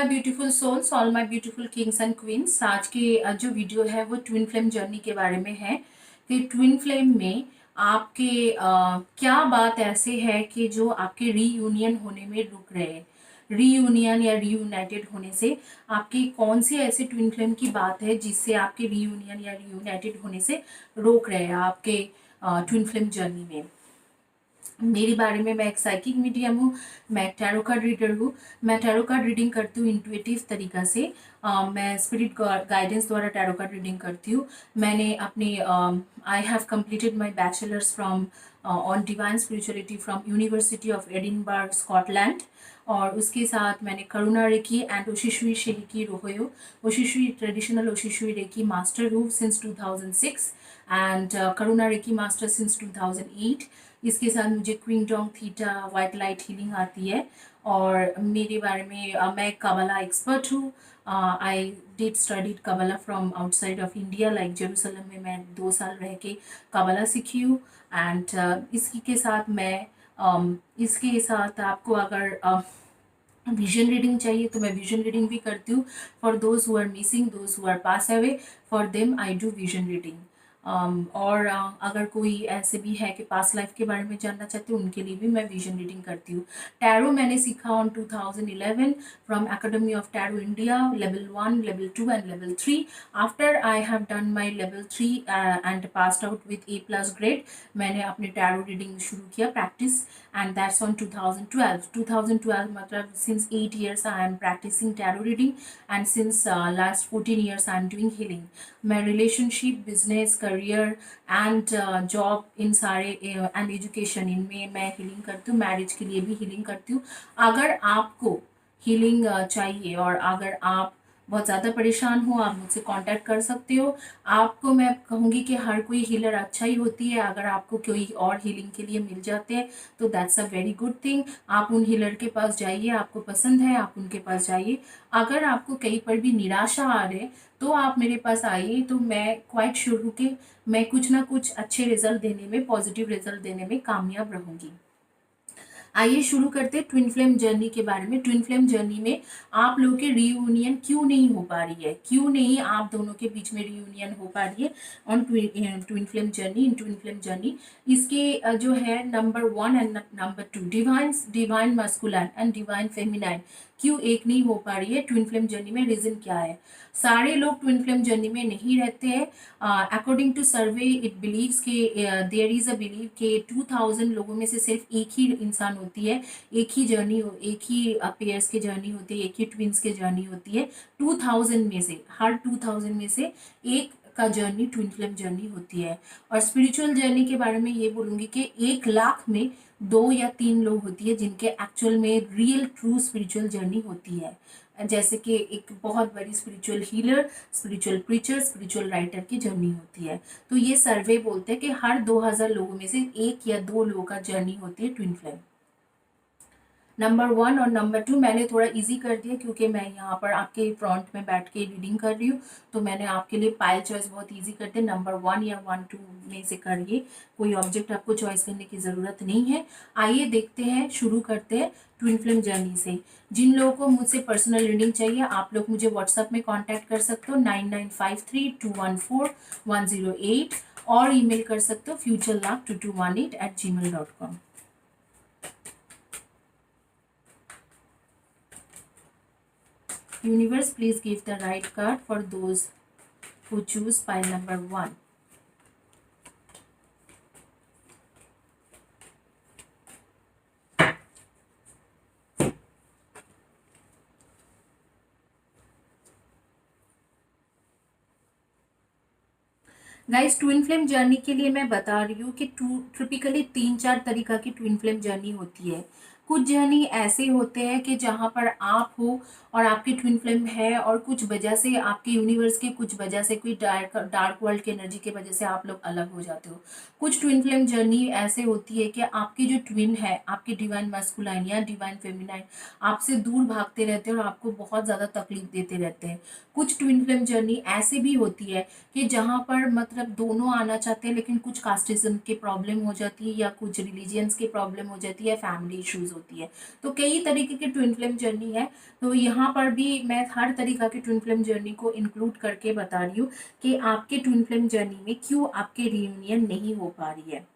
My beautiful souls, all my beautiful kings and queens. आज के जो वीडियो है वो ट्विन फ्लेम जर्नी के बारे में है कि ट्विन फ्लेम में आपके क्या बात ऐसे है कि जो आपके रीयूनियन होने में रुक रहे हैं। रीयूनियन या रीयूनाइटेड होने से आपकी कौन सी ऐसी ट्विन फ्लेम की बात है जिससे आपके रीयूनियन या रीयूनाइटेड होने से रोक रहे हैं आपके ट्विन फ्लेम जर्नी में। मेरे बारे में, मैं एक साइकिक मीडियम हूँ, मैं एक टैरो कार्ड रीडर हूँ। मैं टैरो कार्ड रीडिंग करती हूँ इंट्यूटिव तरीका से। मैं स्पिरिट गाइडेंस द्वारा टैरो कार्ड रीडिंग करती हूँ। मैंने अपने I have completed my bachelors from on divine spirituality from university of Edinburgh, Scotland. और उसके साथ मैंने Karuna reiki and Usui Shiki Ryoho Usui traditional Usui reiki master हूँ since 2006 and Karuna reiki master since 2008। इसके साथ मुझे क्विंगडोंग थीटा वाइट लाइट हीलिंग आती है। और मेरे बारे में मैं कबला एक्सपर्ट हूँ। I did studied kabbalah from outside of India, like Jerusalem में मैं 2 साल रह के कबला सीखी हूँ। एंड इसी के साथ मैं इसके साथ आपको अगर विजन रीडिंग चाहिए तो मैं विजन रीडिंग भी करती हूँ। For those who are missing, those who are passed away, for them I do vision reading. और अगर कोई ऐसे भी है कि पास्ट लाइफ के बारे में जानना चाहते हो, उनके लिए भी मैं विजन रीडिंग करती हूँ। टैरो मैंने सीखा on 2011 from academy of tarot India, level 1, level 2 and level 3। After I have done my level 3 and passed out with A+ grade, मैंने अपने टैरो रीडिंग शुरू किया प्रैक्टिस, and that's on 2012 मतलब since 8 years I am practicing tarot reading, and since last 14 years I am doing healing। मैं relationship, business, career and job इन सारे and education इनमें मैं healing करती हूँ। मैरिज के लिए भी healing करती हूँ। अगर आपको healing चाहिए और अगर आप बहुत ज़्यादा परेशान हो, आप मुझसे कांटेक्ट कर सकते हो। आपको मैं कहूँगी कि हर कोई हीलर अच्छा ही होती है। अगर आपको कोई और हीलिंग के लिए मिल जाते हैं तो that's a very good thing. आप उन हीलर के पास जाइए, आपको पसंद है आप उनके पास जाइए। अगर आपको कहीं पर भी निराशा आ रही तो आप मेरे पास आइए, तो मैं क्वाइट श्योर हूँ कि मैं कुछ ना कुछ अच्छे रिजल्ट देने में, पॉजिटिव रिजल्ट देने में कामयाब रहूँगी। आइए शुरू करते हैं ट्विन फ्लेम जर्नी के बारे में। ट्विन फ्लेम जर्नी में आप लोगों के रीयूनियन क्यों नहीं हो पा रही है, क्यों नहीं आप दोनों के बीच में रीयूनियन हो पा रही है on twin flame journey, in twin flame journey. इसके जो है number 1 and number 2, divine masculine and divine feminine क्यों एक नहीं हो पा रही है ट्विन फ्लेम जर्नी में, रीजन क्या है। सारे लोग ट्विन फ्लेम जर्नी में नहीं रहते हैं। According to survey it believes के देयर इज अ बिलीव के 2000 लोगों में से सिर्फ एक ही इंसान होती है, एक ही जर्नी, एक ही पेयर्स की जर्नी होती है, एक ही ट्विंस की जर्नी होती है। 2000 में से, हर 2000 में से एक का जर्नी ट्विन फ्लेम जर्नी होती है। और स्पिरिचुअल जर्नी के बारे में ये बोलूँगी कि 1 लाख में 2 या 3 लोग होती है जिनके एक्चुअल में रियल ट्रू स्पिरिचुअल जर्नी होती है। जैसे कि एक बहुत बड़ी spiritual healer, spiritual preacher, spiritual writer की जर्नी होती है। तो ये सर्वे बोलते हैं कि हर 2000 लोगों में से 1 या 2 लोगों का जर्नी होती है ट्विन फ्लेम। नंबर 1 और नंबर 2 मैंने थोड़ा इजी कर दिया क्योंकि मैं यहाँ पर आपके फ्रंट में बैठ के रीडिंग कर रही हूँ, तो मैंने आपके लिए पाइल चॉइस बहुत इजी कर दिया। नंबर 1 या 1, 2 में से करिए, कोई ऑब्जेक्ट आपको चॉइस करने की ज़रूरत नहीं है। आइए देखते हैं, शुरू करते हैं ट्विन फ्लेम जर्नी से। जिन लोगों को मुझसे पर्सनल रीडिंग चाहिए आप लोग मुझे व्हाट्सएप में कॉन्टैक्ट कर सकते हो 9953214108 और ईमेल कर सकते हो futurelove2218@gmail.com। Universe, please give the right card for those who choose pile number 1. Guys, twin flame journey के लिए मैं बता रही हूँ कि टिपिकली 3-4 तरीका की ट्विन फ्लेम जर्नी होती है। कुछ जर्नी ऐसे होते हैं कि जहाँ पर आप हो और आपकी ट्विन फ्लेम है और कुछ वजह से, आपके यूनिवर्स के कुछ वजह से, कोई डार्क वर्ल्ड की एनर्जी की वजह से आप लोग अलग हो जाते हो। कुछ ट्विन फ्लेम जर्नी ऐसे होती है कि आपकी जो ट्विन है, आपकी डिवाइन मस्कुलाइन या डिवाइन फेमिनाइन, आपसे दूर भागते रहते हैं और आपको बहुत ज़्यादा तकलीफ देते रहते हैं। कुछ ट्विन फ्लेम जर्नी ऐसे भी होती है कि जहाँ पर मतलब दोनों आना चाहते हैं लेकिन कुछ कास्टिज्म की प्रॉब्लम हो जाती है या कुछ रिलीजियंस की प्रॉब्लम हो जाती है, फैमिली इश्यूज हो होती है। तो कई तरीके की ट्विन फ्लेम जर्नी है, तो यहाँ पर भी मैं हर तरीका की ट्विन फ्लेम जर्नी को इंक्लूड करके बता रही हूँ कि आपके ट्विन फ्लेम जर्नी में क्यों आपके रियूनियन नहीं हो पा रही है।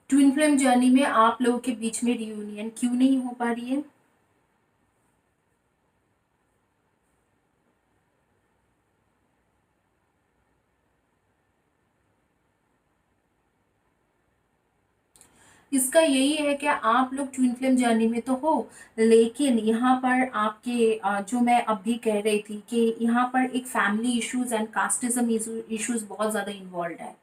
ट्विन फ्लेम जर्नी में आप लोगों के बीच में रियूनियन क्यों नहीं हो पा रही है? इसका यही है कि आप लोग ट्विन फ्लेम जर्नी में तो हो, लेकिन यहाँ पर आपके जो मैं अभी कह रही थी कि यहाँ पर एक family issues and casteism issues बहुत ज़्यादा इन्वॉल्व है।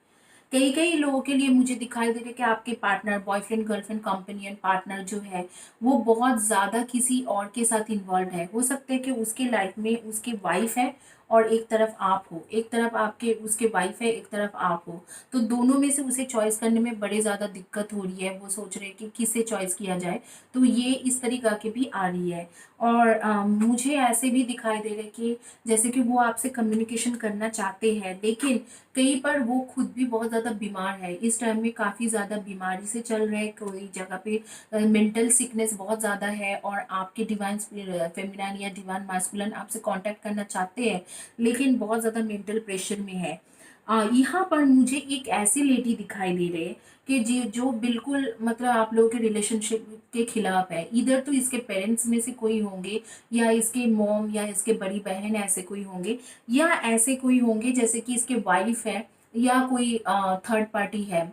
कई कई लोगों के लिए मुझे दिखाई दे रहा है कि आपके partner, boyfriend, girlfriend, companion, partner जो है वो बहुत ज़्यादा किसी और के साथ इन्वॉल्व है। हो सकता है कि उसके लाइफ में उसकी वाइफ है और एक तरफ आप हो, एक तरफ आपके उसके वाइफ है, एक तरफ आप हो। तो दोनों में से उसे चॉइस करने में बड़े ज़्यादा दिक्कत हो रही है, वो सोच रहे हैं कि किसे चॉइस किया जाए। तो ये इस तरीका की भी आ रही है। और मुझे ऐसे भी दिखाई दे रहा है कि जैसे कि वो आपसे कम्युनिकेशन करना चाहते हैं, लेकिन कहीं पर वो खुद भी बहुत ज़्यादा बीमार है। इस टाइम में काफ़ी ज़्यादा बीमारी से चल रहे हैं, कोई जगह पे मेंटल सिकनेस बहुत ज़्यादा है, और आपके डिवाइन फेमिनाइन या डिवाइन मास्कुलिन आपसे कांटेक्ट करना चाहते हैं, लेकिन बहुत ज़्यादा मेंटल प्रेशर में है। यहाँ पर मुझे एक ऐसी लेडी दिखाई दे रही है कि जी जो बिल्कुल मतलब आप लोगों के रिलेशनशिप के खिलाफ है। इधर तो इसके पेरेंट्स में से कोई होंगे, या इसके मॉम या इसके बड़ी बहन ऐसे कोई होंगे, या ऐसे कोई होंगे जैसे कि इसके वाइफ है, या कोई थर्ड पार्टी है,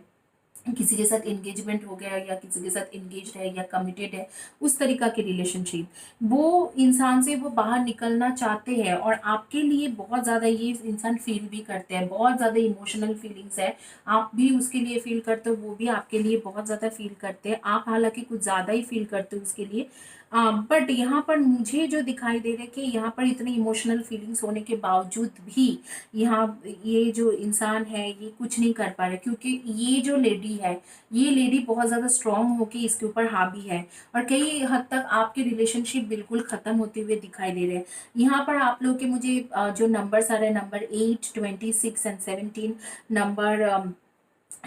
किसी के साथ एंगेजमेंट हो गया या किसी के साथ एंगेज है या कमिटेड है, उस तरीका की रिलेशनशिप। वो इंसान से वो बाहर निकलना चाहते हैं, और आपके लिए बहुत ज़्यादा ये इंसान फील भी करते हैं, बहुत ज़्यादा इमोशनल फीलिंग्स है। आप भी उसके लिए फील करते हो, वो भी आपके लिए बहुत ज़्यादा फील करते हैं। आप हालांकि कुछ ज़्यादा ही फील करते हो उसके लिए। बट यहाँ पर मुझे जो दिखाई दे रहा है कि यहाँ पर इतनी इमोशनल फीलिंग्स होने के बावजूद भी यहाँ ये जो इंसान है ये कुछ नहीं कर पा रहे, क्योंकि ये जो लेडी है, ये लेडी बहुत ज़्यादा स्ट्रांग होके इसके ऊपर हावी है, और कई हद तक आपके रिलेशनशिप बिल्कुल ख़त्म होते हुए दिखाई दे रहे हैं। यहाँ पर आप लोग के मुझे जो नंबर्स आ रहे हैं, number 8, 26 and 17, number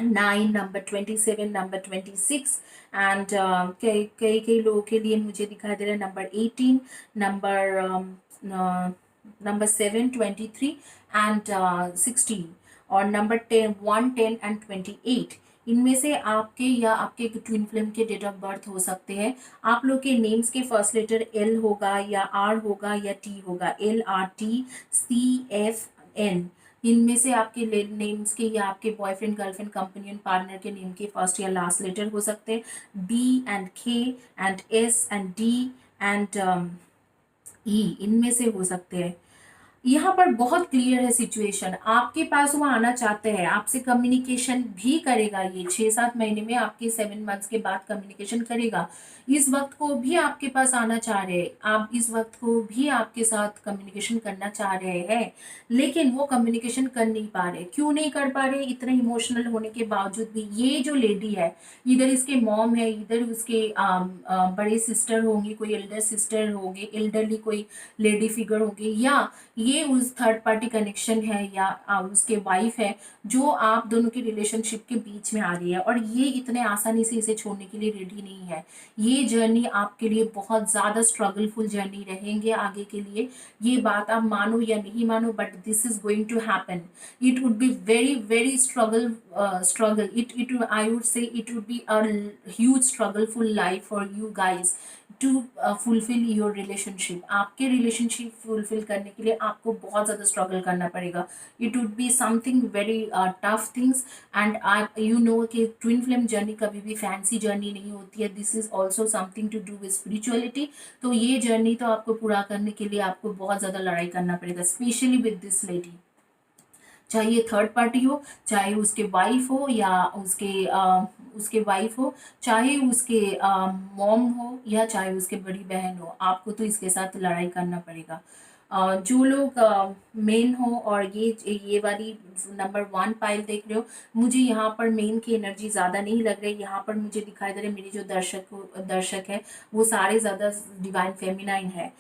9, number 27, number 26, and कई कई कई लोगों के लिए मुझे दिखाई दे रहा है नंबर 18, नंबर नंबर 7, 23 एंड 16, और नंबर 10, 1, 10 एंड 28। इनमें से आपके या आपके ट्विन फ्लेम के डेट ऑफ बर्थ हो सकते हैं। आप लोग के नेम्स के फर्स्ट लेटर एल होगा या आर होगा या टी होगा, LRTCFN। इनमें से आपके नेम्स के या आपके बॉयफ्रेंड, गर्लफ्रेंड, कंपेनियन, पार्टनर के नेम के फर्स्ट या लास्ट लेटर हो सकते हैं, B and K and S and D and E, इनमें से हो सकते हैं। यहाँ पर बहुत क्लियर है सिचुएशन, आपके पास वो आना चाहते हैं, आपसे कम्युनिकेशन भी करेगा। ये 6-7 महीने में आपके 7 मंथ्स के बाद कम्युनिकेशन करेगा। इस वक्त को भी आपके पास आना चाह रहे हैं, आप इस वक्त को भी आपके साथ कम्युनिकेशन करना चाह रहे हैं, लेकिन वो कम्युनिकेशन कर नहीं पा रहे। क्यों नहीं कर पा रहे? इतने इमोशनल होने के बावजूद भी। ये जो लेडी है, इधर इसके मॉम है, इधर उसके बड़े सिस्टर होंगे, कोई एल्डर सिस्टर होंगे, एल्डरली कोई लेडी फिगर होगी, या ये उस थर्ड पार्टी कनेक्शन है, या उसके वाइफ है जो आप दोनों के रिलेशनशिप के बीच में आ रही है, और ये इतने आसानी से इसे छोड़ने के लिए रेडी नहीं है। ये जर्नी आपके लिए बहुत ज़्यादा स्ट्रगलफुल जर्नी रहेंगे आगे के लिए। ये बात आप मानो या नहीं मानो, but this is going to happen. It would be very very struggle, it I would say it would be a huge struggleful life for you guys to fulfill your relationship। आपके रिलेशनशिप फुलफिल करने के लिए आपको बहुत ज़्यादा struggle करना पड़ेगा। It would be something very tough things, and आप यू नो कि ट्विन फ्लेम जर्नी कभी भी फैंसी जर्नी नहीं होती है। This is also something to do with spirituality. तो ये जर्नी तो आपको पूरा करने के लिए आपको बहुत ज़्यादा लड़ाई करना पड़ेगा, स्पेशली विद दिस लेडी। चाहे ये थर्ड पार्टी हो, चाहे उसके वाइफ हो, या उसके वाइफ हो, चाहे उसके मॉम हो, या चाहे उसके बड़ी बहन हो, आपको तो इसके साथ लड़ाई करना पड़ेगा। जो लोग मेन हो और ये वाली नंबर 1 पाइल देख रहे हो, मुझे यहाँ पर मेन की एनर्जी ज़्यादा नहीं लग रही। यहाँ पर मुझे दिखाई दे रहे मेरे जो दर्शक है वो सारे ज़्यादा डिवाइन फेमिनाइन है।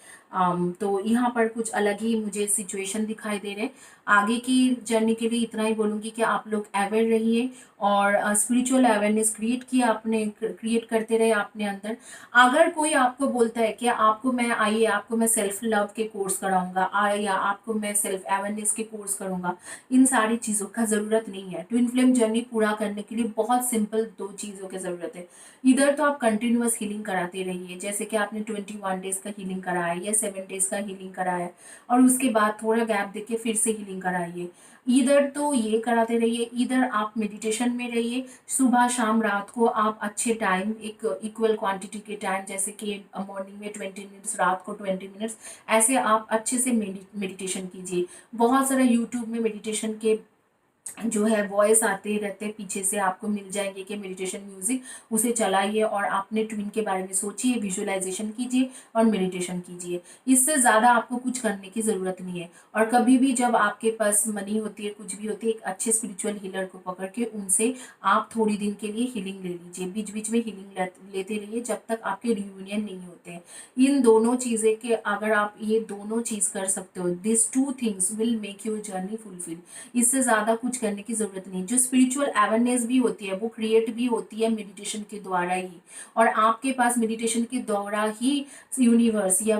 तो यहाँ पर कुछ अलग ही मुझे सिचुएशन दिखाई दे रहे। आगे की जर्नी के लिए इतना ही बोलूँगी कि आप लोग अवेयर रहिए और स्पिरिचुअल अवेयरनेस क्रिएट करते रहे अपने अंदर। अगर कोई आपको बोलता है कि आपको मैं आइए आपको मैं सेल्फ लव के कोर्स कराऊंगा या आपको मैं सेल्फ अवेयरनेस के कोर्स करूंगा, इन सारी चीज़ों का ज़रूरत नहीं है। ट्विन फ्लेम जर्नी पूरा करने के लिए बहुत सिंपल 2 चीज़ों की ज़रूरत है। इधर तो आप कंटिन्यूअस हीलिंग कराते रहिए, जैसे कि आपने 21 डेज का हीलिंग कराया या 7 डेज का हीलिंग कराया और उसके बाद थोड़ा गैप देके फिर से हीलिंग कराइए। इधर तो ये कराते रहिए, इधर आप मेडिटेशन में रहिए। सुबह शाम रात को आप अच्छे टाइम एक इक्वल क्वांटिटी के टाइम, जैसे कि मॉर्निंग में 20 मिनट्स, रात को 20 मिनट्स, ऐसे आप अच्छे से मेडिटेशन कीजिए। बहुत सारा यूट्यूब में मेडिटेशन के जो है वॉइस आते ही रहते हैं, पीछे से आपको मिल जाएंगे कि मेडिटेशन म्यूजिक, उसे चलाइए और अपने ट्विन के बारे में सोचिए, विजुअलाइजेशन कीजिए और मेडिटेशन कीजिए। इससे ज़्यादा आपको कुछ करने की ज़रूरत नहीं है। और कभी भी जब आपके पास मनी होती है, कुछ भी होती है, एक अच्छे स्पिरिचुअल हीलर को पकड़ के उनसे आप थोड़ी दिन के लिए हीलिंग ले लीजिए। बीच बीच में हीलिंग लेते रहिए जब तक आपके रियूनियन नहीं होते हैं। इन दोनों चीज़ें के अगर आप ये दोनों चीज़ कर सकते हो, this 2 things will make your journey fulfil. इससे ज़्यादा कुछ करने की ज़रूरत नहीं। जो स्पिरिचुअल अवेयरनेस भी होती है वो क्रिएट भी होती है मेडिटेशन के द्वारा ही। और आपके पास मेडिटेशन के द्वारा ही यूनिवर्स या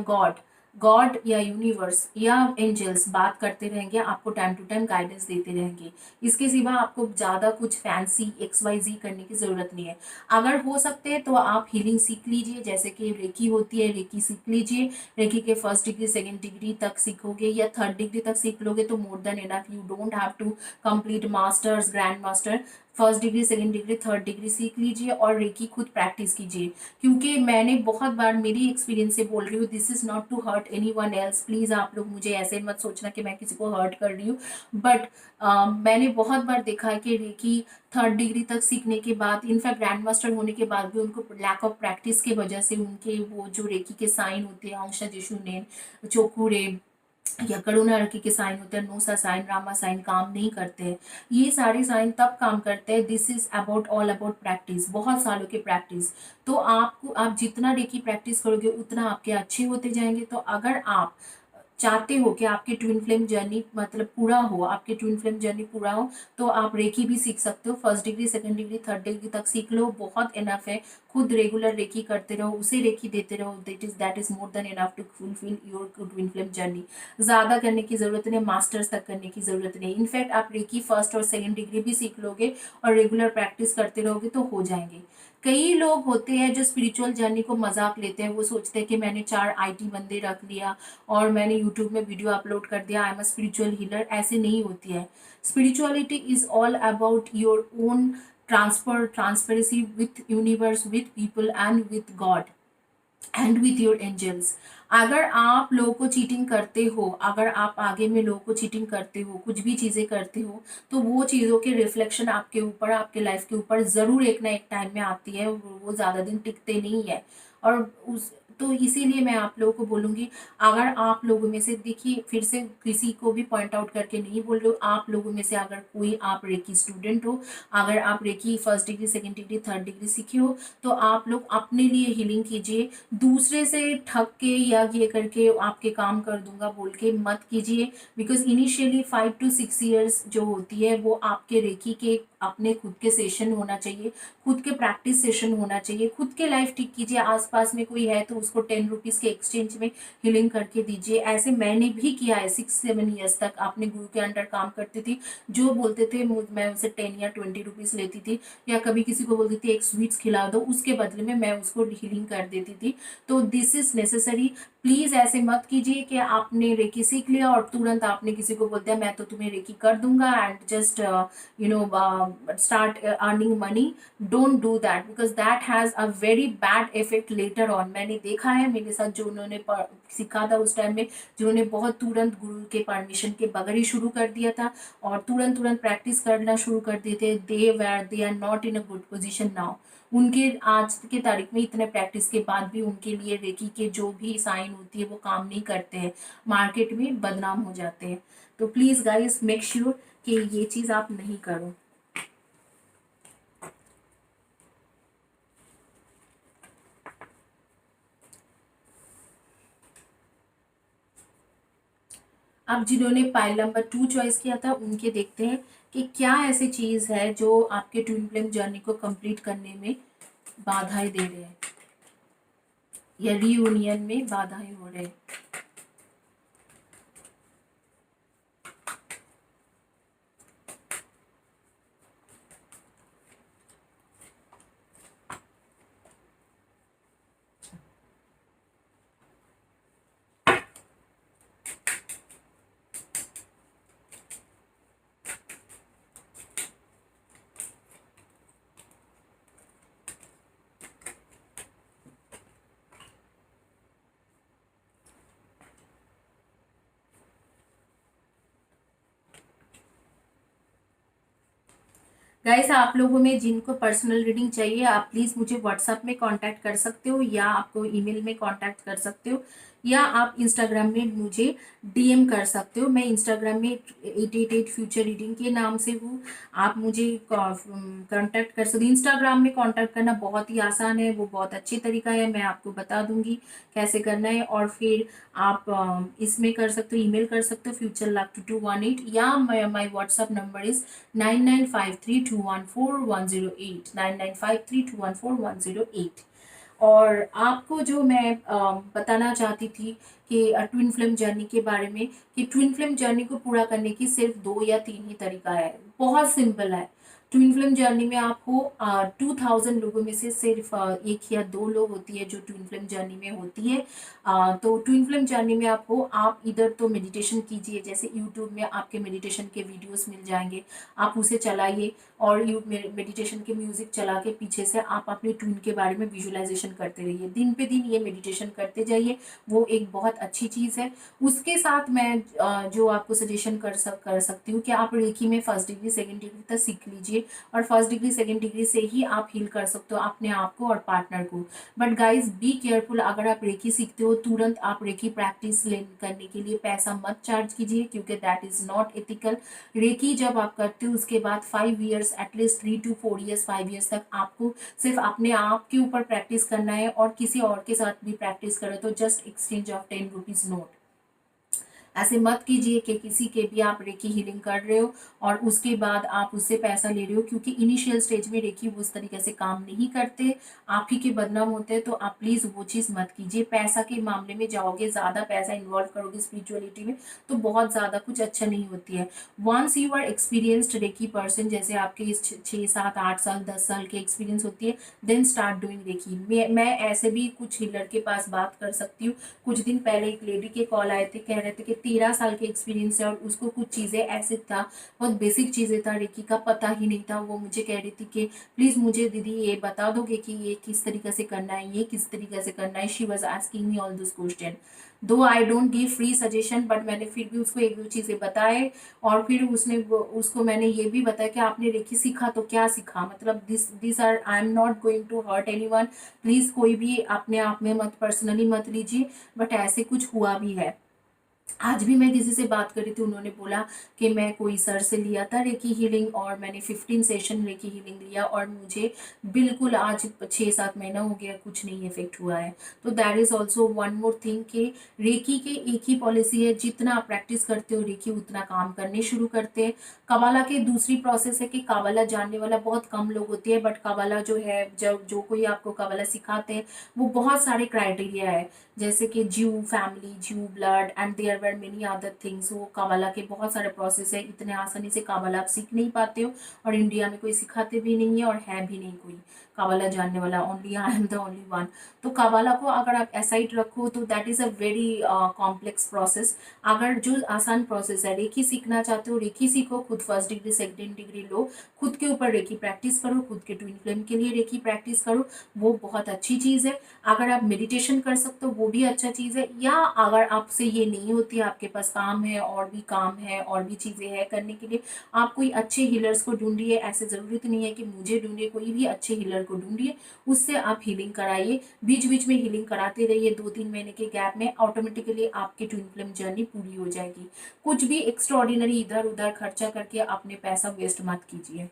गॉड या यूनिवर्स या एंजल्स बात करते रहेंगे, आपको टाइम टू टाइम गाइडेंस देते रहेंगे। इसके सिवा आपको ज़्यादा कुछ फैंसी XYZ करने की ज़रूरत नहीं है। अगर हो सकते हैं तो आप हीलिंग सीख लीजिए, जैसे कि रेकी होती है, रेकी सीख लीजिए। रेकी के 1st डिग्री 2nd डिग्री तक सीखोगे या 3rd डिग्री तक सीख लोगे तो more than enough. You don't have to complete masters, grand master. 1st degree 2nd degree 3rd degree सीख लीजिए और रेकी खुद प्रैक्टिस कीजिए। क्योंकि मैंने बहुत बार मेरी एक्सपीरियंस से बोल रही हूँ, this is not to hurt anyone else. Please आप लोग मुझे ऐसे मत सोचना कि मैं किसी को हर्ट कर रही हूँ, बट मैंने बहुत बार देखा है कि रेकी 3rd डिग्री तक सीखने के बाद, इनफैक्ट ग्रैंड मास्टर होने के बाद भी उनको लैक ऑफ प्रैक्टिस की वजह से उनके वो जो रेकी के साइन होते हैं, अंशा जिशु नेन चोकुरे या करुणा रखी के साइन होते हैं, नोसा साइन, रामा साइन काम नहीं करते हैं। ये सारे साइन तब काम करते हैं, this is about all about practice, बहुत सालों की प्रैक्टिस। तो आप जितना रेकी प्रैक्टिस करोगे उतना आपके अच्छे होते जाएंगे। तो अगर आप चाहते हो कि आपके ट्विन फ्लेम जर्नी मतलब पूरा हो, आपके ट्विन फ्लेम जर्नी पूरा हो, तो आप रेकी भी सीख सकते हो। 1st degree 2nd degree 3rd degree तक सीख लो, बहुत इनफ है। खुद रेगुलर रेकी करते रहो, उसे रेकी देते रहो, that is more than enough to fulfil your twin flame journey. ज़्यादा करने की ज़रूरत नहीं, मास्टर्स तक करने की ज़रूरत नहीं। इनफैक्ट आप रेकी 1st और 2nd डिग्री भी सीख लोगे और रेगुलर प्रैक्टिस करते रहोगे तो हो जाएंगे। कई लोग होते हैं जो स्पिरिचुअल जर्नी को मजाक लेते हैं, वो सोचते हैं कि मैंने 4 IT बंदे रख लिया और मैंने यूट्यूब में वीडियो अपलोड कर दिया, I am a spiritual healer. ऐसे नहीं होती है। Spirituality is all about your own transparency with universe, with people and with God and with your angels. अगर आप लोगों को चीटिंग करते हो, अगर आप आगे में लोगों को चीटिंग करते हो, कुछ भी चीज़ें करते हो, तो वो चीज़ों के रिफ्लेक्शन आपके ऊपर, आपके लाइफ के ऊपर ज़रूर एक ना एक टाइम में आती है। वो ज़्यादा दिन टिकते नहीं है। और उस तो इसीलिए मैं आप लोगों को बोलूँगी, अगर आप लोगों में से, देखिए फिर से किसी को भी पॉइंट आउट करके नहीं बोल रहे हो, आप लोगों में से अगर कोई आप रेकी स्टूडेंट हो, अगर आप recce 1st degree 2nd degree 3rd degree सीखे हो, तो आप लोग अपने लिए हीलिंग कीजिए। दूसरे से ठग के या ये करके आपके काम कर दूंगा बोल के मत कीजिए। बिकॉज इनिशियली 5 to 6 years जो होती है वो आपके रेकी के अपने खुद के सेशन होना चाहिए, खुद के प्रैक्टिस सेशन होना चाहिए। खुद के लाइफ ठीक कीजिए, आसपास में कोई है तो उसको 10 रुपीज़ के एक्सचेंज में हीलिंग करके दीजिए। ऐसे मैंने भी किया है। 6-7 years तक अपने गुरु के अंडर काम करती थी। जो बोलते थे मैं उनसे 10 या 20 रुपीज़ लेती थी, या कभी किसी को बोलती थी एक स्वीट्स खिला दो, उसके बदले में मैं उसको हीलिंग कर देती थी। तो दिस इज नेसेसरी। प्लीज ऐसे मत कीजिए कि आपने रेकी सीख लिया और तुरंत आपने किसी को बोल दिया मैं तो तुम्हें रेकी कर दूंगा and just start earning money. Don't do that, because that has a very bad effect later on. मैंने देखा है मेरे साथ, जो उन्होंने सीखा था उस टाइम में, जिन्होंने बहुत तुरंत गुरु के परमिशन के बगैर ही शुरू कर दिया था और तुरंत तुरंत प्रैक्टिस करना शुरू कर दिए थे, they are not in a good position now. उनके आज के तारीख में इतने प्रैक्टिस के बाद भी उनके लिए रेकी के जो भी साइन होती है वो काम नहीं करते हैं, मार्केट में बदनाम हो जाते हैं। तो प्लीज़ गाइस मेक श्योर कि ये चीज़ आप नहीं करो। अब जिन्होंने पाइल नंबर 2 चॉइस किया था उनके देखते हैं कि क्या ऐसी चीज़ है जो आपके ट्विन फ्लेम जर्नी को कंप्लीट करने में बाधाएं दे रहे हैं या रीयूनियन में बाधाएं हो रहे हैं। गाइस आप लोगों में जिनको पर्सनल रीडिंग चाहिए आप प्लीज़ मुझे व्हाट्सएप में कांटेक्ट कर सकते हो या आपको ईमेल में कांटेक्ट कर सकते हो या आप इंस्टाग्राम में मुझे डीएम कर सकते हो। मैं इंस्टाग्राम में 888 फ्यूचर रीडिंग के नाम से हूँ। आप मुझे कांटेक्ट कर सकते हो। इंस्टाग्राम में कांटेक्ट करना बहुत ही आसान है, वो बहुत अच्छी तरीका है, मैं आपको बता दूंगी कैसे करना है। और फिर आप इसमें कर सकते हो, ईमेल कर सकते हो futurelove2218 या माई व्हाट्सअप नंबर इज़ 9953214108 9953214108। और आपको जो मैं बताना चाहती थी कि ट्विन फ्लेम जर्नी के बारे में, कि ट्विन फ्लेम जर्नी को पूरा करने की सिर्फ 2 या 3 ही तरीका है, बहुत सिंपल है। ट्विन फ्लेम जर्नी में आपको 2000 लोगों में से सिर्फ 1 या 2 लोग होती है जो ट्विन फ्लेम जर्नी में होती है। तो ट्विन फ्लेम जर्नी में आप इधर तो मेडिटेशन कीजिए, जैसे यूट्यूब में आपके मेडिटेशन के वीडियोस मिल जाएंगे, आप उसे चलाइए और यू मेडिटेशन के म्यूजिक चला के पीछे से आप अपने ट्विन के बारे में विजुअलाइजेशन करते रहिए, दिन पे दिन ये मेडिटेशन करते जाइए, वो एक बहुत अच्छी चीज़ है। उसके साथ मैं जो आपको सजेशन कर सकती हूँ कि आप रेकी में फर्स्ट डिग्री सेकेंड डिग्री तक सीख लीजिए और फर्स्ट डिग्री सेकेंड डिग्री से ही आप हील कर सकते हो अपने आप को और पार्टनर को। बट गाइज बी केयरफुल, अगर आप रेकी सीखते हो तुरंत आप रेकी प्रैक्टिस करने के लिए पैसा मत चार्ज कीजिए, क्योंकि that is not ethical. Reiki जब आप करते हो उसके बाद 5 years, at least 3 to 4 years, 5 years तक आपको सिर्फ अपने आप के ऊपर प्रैक्टिस करना है और किसी और के साथ भी प्रैक्टिस करो तो just exchange of 10 rupees note. ऐसे मत कीजिए कि किसी के भी आप रेकी हीलिंग कर रहे हो और उसके बाद आप उससे पैसा ले रहे हो, क्योंकि इनिशियल स्टेज में रेकी उस तरीके से काम नहीं करते, आप ही के बदनाम होते हैं। तो आप प्लीज़ वो चीज़ मत कीजिए। पैसा के मामले में जाओगे, ज़्यादा पैसा इन्वॉल्व करोगे स्पिरिचुअलिटी में तो बहुत ज़्यादा कुछ अच्छा नहीं होती है। Once you are experienced reiki person, जैसे आपके इस 6 7 8 साल 10 साल की एक्सपीरियंस होती है, देन स्टार्ट डूइंग रेकी। मैं ऐसे भी कुछ हीलर के पास बात कर सकती हूँ। कुछ दिन पहले एक लेडी के कॉल आए थे, कह रहे थे कि 13 साल के एक्सपीरियंस है और उसको कुछ चीज़ें ऐसे था, बहुत बेसिक चीज़ें था, रेकी का पता ही नहीं था। वो मुझे कह रही थी कि प्लीज़ मुझे दीदी ये बता दोगे कि ये किस तरीके से करना है, ये किस तरीके से करना है। She was asking me all this question, though I don't give free suggestion, but मैंने फिर भी उसको 1 2 चीज़ें बताए और फिर उसको मैंने ये भी बताया कि आपने रेकी सीखा तो क्या सीखा, मतलब this are, I am not going to hurt anyone, please कोई भी अपने आप में मत पर्सनली मत लीजिए, बट ऐसे कुछ हुआ भी है। आज भी मैं किसी से बात करी थी, उन्होंने बोला कि मैं कोई सर से लिया था रेकी हीलिंग और मैंने 15 सेशन रेकी हीलिंग लिया और मुझे बिल्कुल आज 6 7 महीना हो गया कुछ नहीं इफेक्ट हुआ है। तो that is also one more thing कि रेकी के एक ही पॉलिसी है, जितना आप प्रैक्टिस करते हो रेकी उतना काम करने शुरू करते हैं। कबाला की दूसरी प्रोसेस है कि कबाला जानने वाला बहुत कम लोग होते हैं, बट कबाला जो है, जब जो कोई आपको कबाला सिखाते हैं वो बहुत सारे क्राइटेरिया है, जैसे कि Jew family, Jew blood and there were many other things. वो काबला के बहुत सारे प्रोसेस है, इतने आसानी से काबला आप सीख नहीं पाते हो और इंडिया में कोई सिखाते भी नहीं है और है भी नहीं कोई काबला जानने वाला, only I am the only one. तो काबला को अगर आप एसाइड रखो तो that is a very complex process. अगर जो आसान प्रोसेस है, रेकी सीखना चाहते हो रेकी सीखो, खुद फर्स्ट डिग्री सेकेंड डिग्री लो, खुद के ऊपर रेकी प्रैक्टिस करो, खुद के ट्विन फ्लेम के लिए रेकी प्रैक्टिस करो, वो बहुत अच्छी चीज़ है। अगर आप मेडिटेशन कर सकते हो वो भी अच्छा चीज़ है, या अगर आपसे ये नहीं होता होती है, आपके पास काम है और भी काम है और भी चीज़ें हैं करने के लिए, आप कोई अच्छे हीलर्स को ढूंढिए। ऐसे ज़रूरत नहीं है कि मुझे ढूंढिए, कोई भी अच्छे हीलर को ढूंढिए, उससे आप हीलिंग कराइए। बीच बीच में हीलिंग कराते रहिए, 2-3 महीने के गैप में ऑटोमेटिकली आपकी ट्विन फ्लेम जर्नी पूरी हो जाएगी। कुछ भी एक्स्ट्रा ऑर्डिनरी इधर उधर खर्चा करके अपने पैसा वेस्ट मत कीजिए।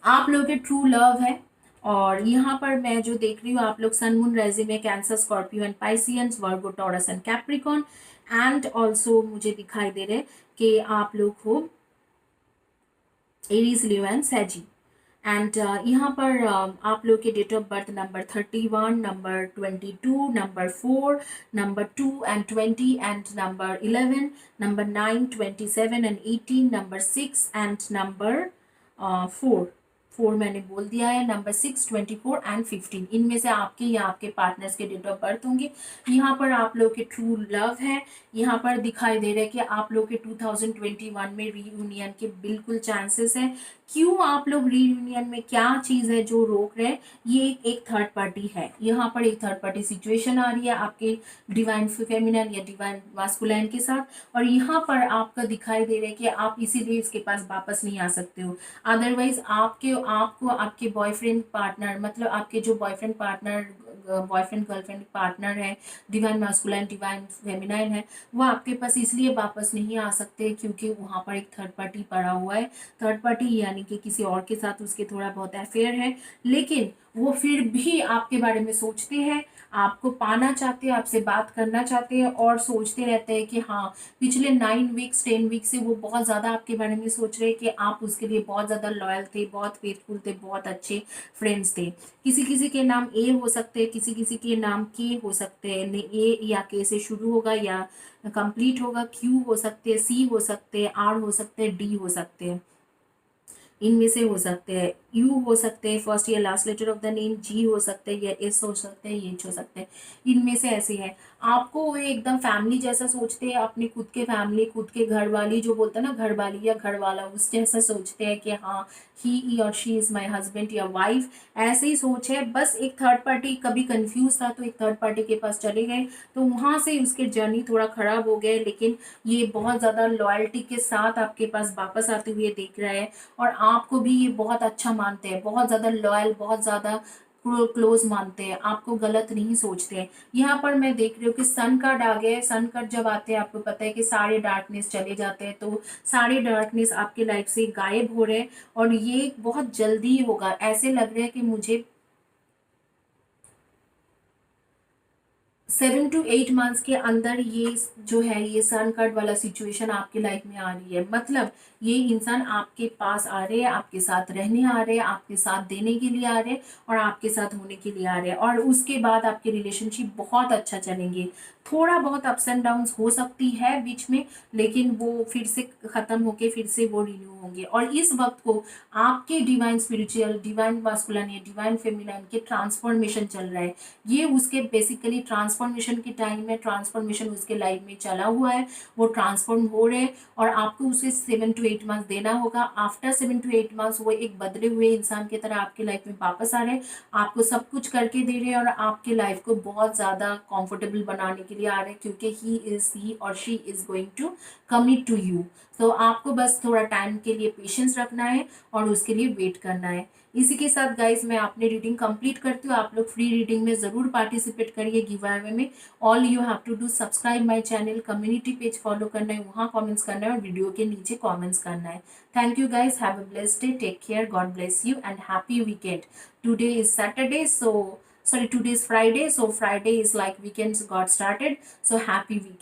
आप लोग के ट्रू लव है। और यहाँ पर मैं जो देख रही हूँ, आप लोग सन मून राइजिंग में Cancer, Scorpio and Pisces, Virgo, Taurus and Capricorn, and also मुझे दिखाई दे रहे कि आप लोग हो Aries, Leo and Sagi. And यहाँ पर आप लोग के date of birth number 31, number 22, number 4, number 2 and 20 and number 11, number 9, 27 and 18, number 6 and number 4 मैंने बोल दिया है, नंबर 6, 24 एंड 15, इनमें से आपके या आपके पार्टनर्स के डेट ऑफ बर्थ होंगे। यहाँ पर आप लोग के ट्रू लव है। यहाँ पर दिखाई दे रहा है कि आप लोग के 2021 में रीयूनियन के बिल्कुल चांसेस है। क्यों आप लोग रीयूनियन में, क्या चीज़ है जो रोक रहे हैं? ये एक थर्ड पार्टी है। यहाँ पर एक थर्ड पार्टी सिचुएशन आ रही है आपके डिवाइन फेमिनन या डिवाइन मास्कुलाइन के साथ, और यहाँ पर आपका दिखाई दे रहा है कि आप इसीलिए इसके पास वापस नहीं आ सकते हो। अदरवाइज आपको आपके बॉयफ्रेंड पार्टनर, मतलब आपके जो बॉयफ्रेंड गर्लफ्रेंड पार्टनर है, डिवाइन मास्कुलाइन डिवाइन फेमिनाइन है, वो आपके पास इसलिए वापस नहीं आ सकते क्योंकि वहाँ पर एक थर्ड पार्टी पड़ा हुआ है। थर्ड पार्टी यानी कि किसी और के साथ उसके थोड़ा बहुत अफेयर है, लेकिन वो फिर भी आपके बारे में सोचते हैं, आपको पाना चाहते हैं, आपसे बात करना चाहते हैं, और सोचते रहते हैं कि हाँ, पिछले 9 वीक्स 10 वीक से वो बहुत ज़्यादा आपके बारे में सोच रहे हैं कि आप उसके लिए बहुत ज़्यादा लॉयल थे, बहुत फेथफुल थे, बहुत अच्छे फ्रेंड्स थे। किसी किसी के नाम ए हो सकते हैं, किसी किसी के नाम के हो सकते हैं, ए या के से शुरू होगा या कंप्लीट होगा, क्यू हो सकते हैं, सी हो सकते हैं, आर हो सकते हैं, डी हो सकते हैं, इनमें से हो सकते हैं। यू हो सकते हैं फर्स्ट या last letter of the name, G हो सकते हैं या एस हो सकते हैं, एच हो सकते हैं, इनमें से ऐसे हैं। आपको वो एकदम फैमिली जैसा सोचते हैं, अपने खुद के फैमिली, खुद के घर वाली, जो बोलते हैं ना घर वाली या घर वाला, उस जैसा सोचते हैं कि हाँ ही और शी इज़ माई हस्बैंड या वाइफ, ऐसे ही सोच है। बस एक थर्ड पार्टी कभी कंफ्यूज था तो एक थर्ड पार्टी के पास चले गए, तो वहाँ से उसके जर्नी थोड़ा खराब हो गया, लेकिन ये बहुत ज़्यादा लॉयल्टी के साथ आपके पास वापस आते हुए दिख रहा है, और आपको भी ये बहुत अच्छा मानते हैं, बहुत ज़्यादा लॉयल, बहुत ज़्यादा क्लोज मानते हैं, आपको गलत नहीं सोचते हैं। यहाँ पर मैं देख रही हूँ कि सन कार्ड आ गया है। सन कार्ड जब आते हैं, आपको पता है कि सारे डार्कनेस चले जाते हैं, तो सारे डार्कनेस आपके लाइफ से गायब हो रहे हैं, और ये बहुत जल्दी होगा। ऐसे लग रहा है कि मुझे 7 to 8 मंथ्स के अंदर ये जो है, ये सन कार्ड वाला सिचुएशन आपकी लाइफ में आ रही है। मतलब ये इंसान आपके पास आ रहे हैं, आपके साथ रहने आ रहे हैं, आपके साथ देने के लिए आ रहे हैं, और आपके साथ होने के लिए आ रहे हैं, और उसके बाद आपके रिलेशनशिप बहुत अच्छा चलेंगे। थोड़ा बहुत अप्स एंड डाउन्स हो सकती है बीच में, लेकिन वो फिर से खत्म होके फिर से वो रिन्यू होंगे। और इस वक्त को आपके डिवाइन स्पिरिचुअल, डिवाइन मास्कुलाइन या डिवाइन फेमिनाइन के ट्रांसफॉर्मेशन चल रहा है। ये उसके बेसिकली ट्रांसफॉर्मेशन की टाइम है, ट्रांसफॉर्मेशन उसके लाइफ में चला हुआ है, वो ट्रांसफॉर्म हो रहे हैं, और आपको उसे 7 to 8 मंथ देना होगा। आफ्टर 7 to 8 मंथ्स वो एक बदले हुए इंसान की तरह आपके लाइफ में वापस आ रहे हैं, आपको सब कुछ करके दे रहे हैं, और आपके लाइफ को बहुत ज़्यादा कंफर्टेबल बनाने के लिए आ रहे हैं, क्योंकि ही और she is going to commit to you. तो आपको बस थोड़ा टाइम के लिए पेशेंस रखना है और उसके लिए वेट करना है। इसी के साथ गाइज मैं अपनी रीडिंग कंप्लीट करती हूँ। आप लोग फ्री रीडिंग में ज़रूर पार्टिसिपेट करिए गिव अवे में। All you have to do subscribe my channel, community page follow करना है, वहाँ कमेंट्स करना है, और वीडियो के नीचे कमेंट्स करना है। Thank you guys, have a blessed day, take care, God bless you and happy weekend. Today is Saturday, so sorry, today is Friday, so Friday is like weekends got started, so happy weekend.